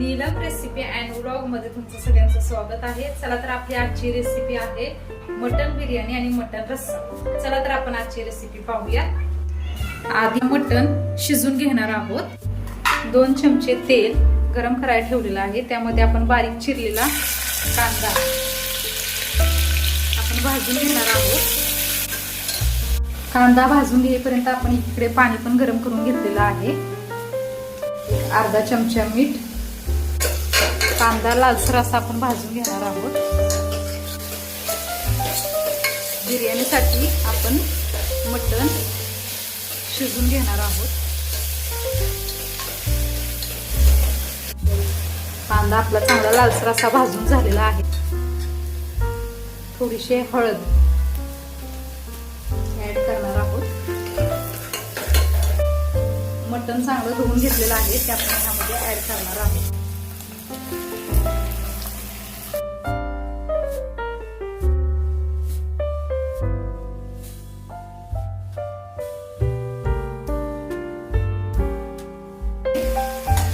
Neelam recipe and vlog मध्ये तुमचं सगळ्यांचं स्वागत आहे। चला तर आपली आजची रेसिपी आहे मटन बिर्याणी आणि मटन रस्सा। चला तर आपण आजची रेसिपी पाहूया। आधी मटन शिजून घेणार आहोत। 2 चमचे तेल गरम करायला ठेवलेलं आहे, त्यामध्ये आपण बारीक चिरलेला कांदा आपण भाजून घेणार आहोत। कांदा भाजून घेईपर्यंत आपण इकडे पाणी पण गरम करून घेतलेलं आहे। अर्धा चमचा मीठ, कांदा लालसर असा आपण भाजून घेणार आहोत। बिर्याणीसाठी आपण मटण शिजून घेणार आहोत। कांदा आपला चांगला लालसर असा भाजून झालेला आहे। थोडीशी हळद ऍड करणार आहोत। मटण चांगलं धुवून घेतलेलं आहे ते आपण ह्यामध्ये ऍड करणार आहोत।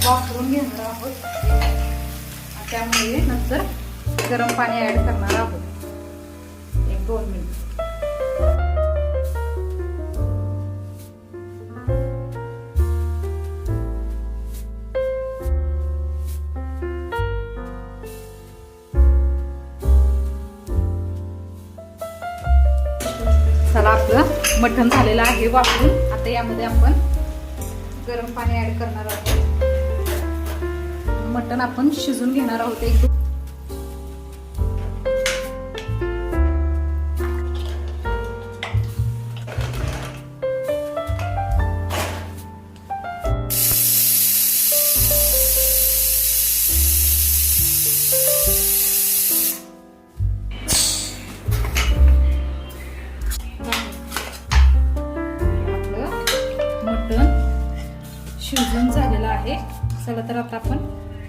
वाफरून घेणार आहोत, त्यामुळे नंतर गरम पाणी ऍड करणार आहोत। 1-2 मिनिट चला आपलं मटण झालेलं आहे वाफरून। आता यामध्ये आपण गरम पाणी ऍड करणार आहोत। मटण आपण शिजून घेणार आहोत। शिजून झालेलं आहे। चला तर आता आपण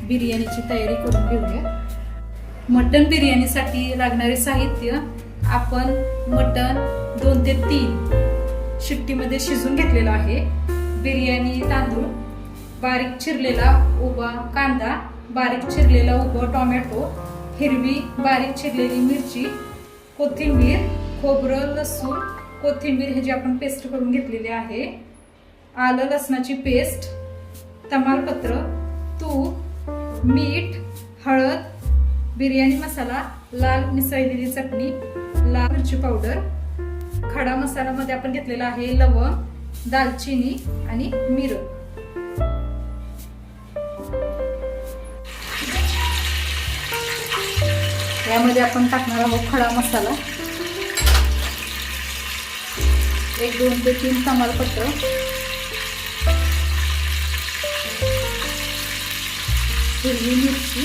बिर्याणीची तयारी करून घेऊया। मटन बिर्याणीसाठी लागणारे साहित्य, आपण मटन 2 ते 3 शिट्टीमध्ये शिजून घेतलेलं आहे। बिर्याणी तांदूळ, बारीक चिरलेला उभा कांदा, बारीक चिरलेला उभा टोमॅटो, हिरवी बारीक चिरलेली मिरची, कोथिंबीर, खोबरं, लसूण, कोथिंबीर ह्याची आपण पेस्ट करून घेतलेली आहे, आलं लसणाची पेस्ट, तमालपत्र, तूप, मीठ, हळद, बिर्याणी मसाला, लाल मिसळलेली चटणी, लाल मिरची पावडर, खडा मसाला मध्ये आपण घेतलेला आहे लवंग, दालचिनी आणि मिरं। यामध्ये आपण टाकणार आहोत खडा मसाला, 1-2 ते 3 तमालपत्र, हिरवी मिरची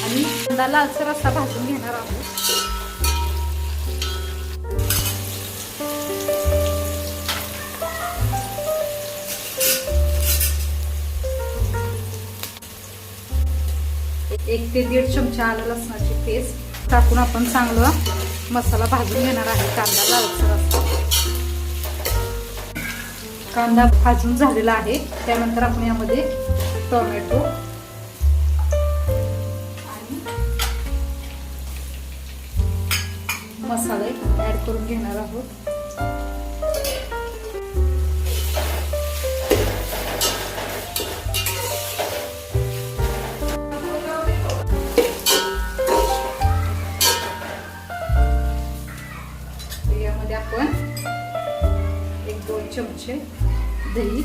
आणि कांदा लालसर असा भाजून घेणार आहोत। एक ते 1.5 चमचा आलं लसणाची पेस्ट टाकून आपण चांगला मसाला भाजून घेणार आहे। कांदा लालसर असा कांदा भाजून झालेला आहे। त्यानंतर आपण यामध्ये टोमॅटो आणि मसाले ऍड करून घेणार आहोत। यामध्ये आपण 1-2 चमचे दही,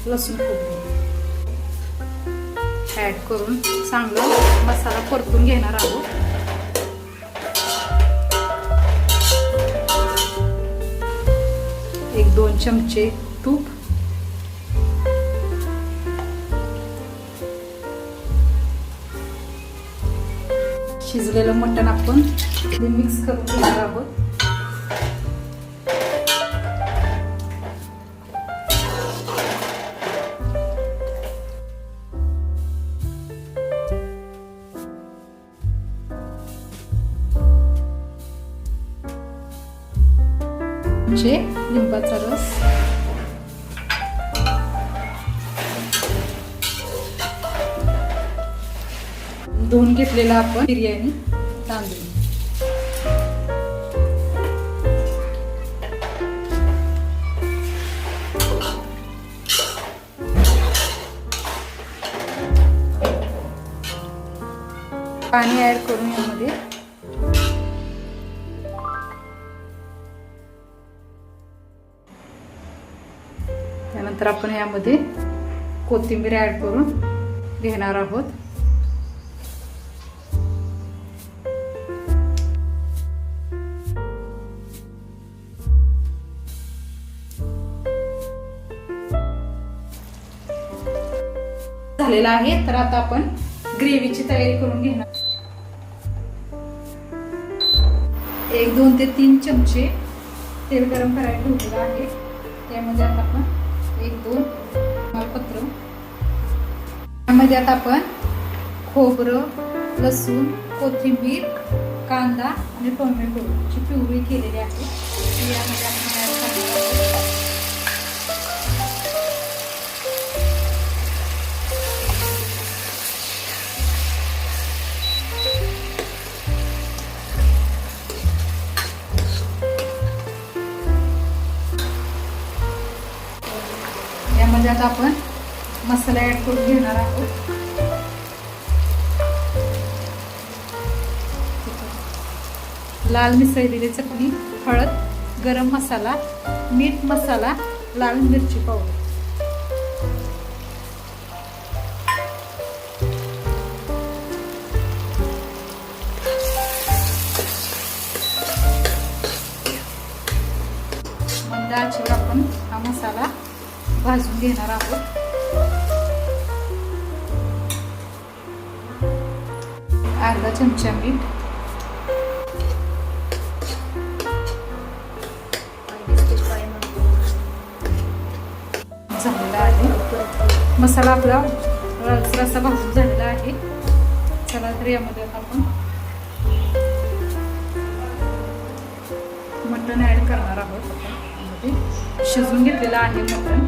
लसूण खोबरं ऍड करून चांगला मसाला परतून घेणार आहोत। एक 2 चमचे तूप, शिजलेलं मटण आपण मिक्स करून घेणार आहोत। चमचे लिंबाचा रस, धुवून घेतलेला आपण बिर्याणी तांदूळ, पाणी ऍड करून यामध्ये त्यानंतर आपण यामध्ये कोथिंबीर ऍड करून घेणार आहोत. झालेला आहे. तर आता आपण ग्रेव्हीची तयारी करून घेणार. 1, 2 ते 3 चमचे तेल गरम करायला ठेवलेलं आहे. त्यामध्ये आता आपण 1, 2 तमालपत्र, त्यामध्ये आता आपण खोबरं, लसूण, कोथिंबीर, कांदा आणि टोमॅटोची प्युरी केलेली आहे. यामध्ये आपण ऍड करणार आहोत. यामध्ये आता आपण मसाला ऍड करून घेणार आहोत. लाल मिसळलेली चटणी, हळद, गरम मसाला, मीठ मसाला, लाल मिरची पावडर. मंद आचेवर आपण हा मसाला भाजून घेणार आहोत. अर्धा चमचा मीठ, झालेला आहे. मसाला आपला रस्सा भाजून झालेला आहे. चला तर यामध्ये आपण मटण ऍड करणार आहोत. शिजवून घेतलेलं आहे मटण.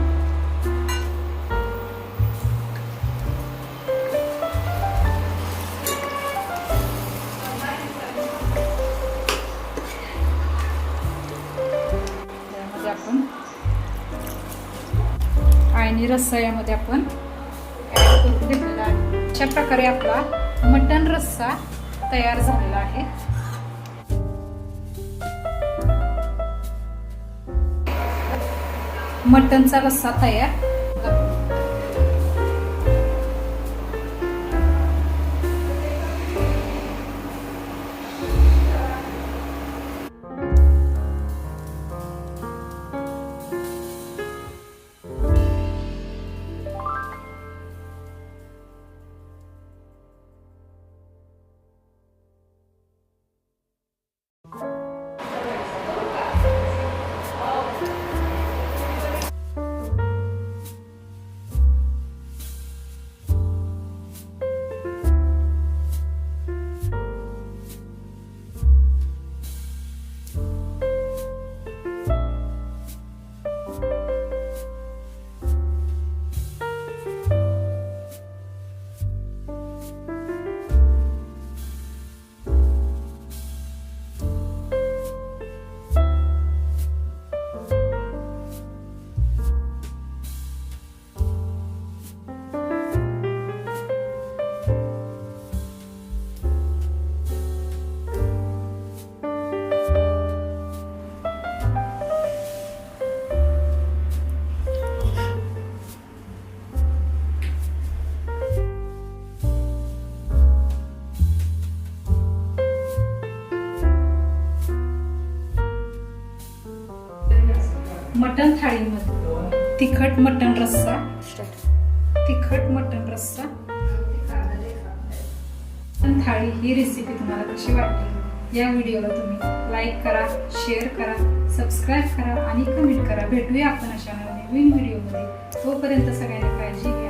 त्यामध्ये आपण आळणी रस्सा यामध्ये आपण ऍड करून घेतलेला आहे. अशा प्रकारे आपला मटण रस्सा तयार झालेला आहे. मटणचा रस्सा तयार. मटण थाळीमध्ये तिखट मटण रस्सा, थाळी ही रेसिपी तुम्हाला कशी वाटली? या व्हिडिओला तुम्ही लाईक करा, शेअर करा, सबस्क्राईब करा आणि कमेंट करा. भेटूया आपण अशा नवीन व्हिडिओमध्ये. तोपर्यंत सगळ्यांनी काळजी घ्या.